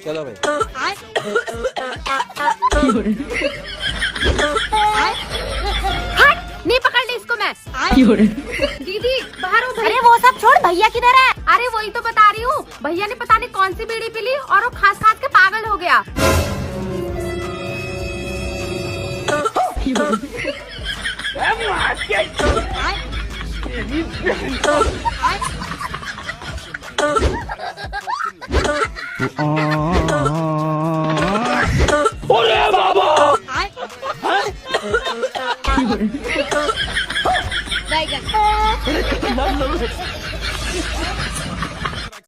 चलो भाई। नहीं पकड़नी इसको मैं। दीदी बाहर हो। अरे वो सब छोड़, भैया किधर है? अरे वही तो बता रही हूँ, भैया ने पता नहीं कौन सी बीड़ी पी ली और वो खास खास के पागल हो गया। अरे बाबा। बैगन।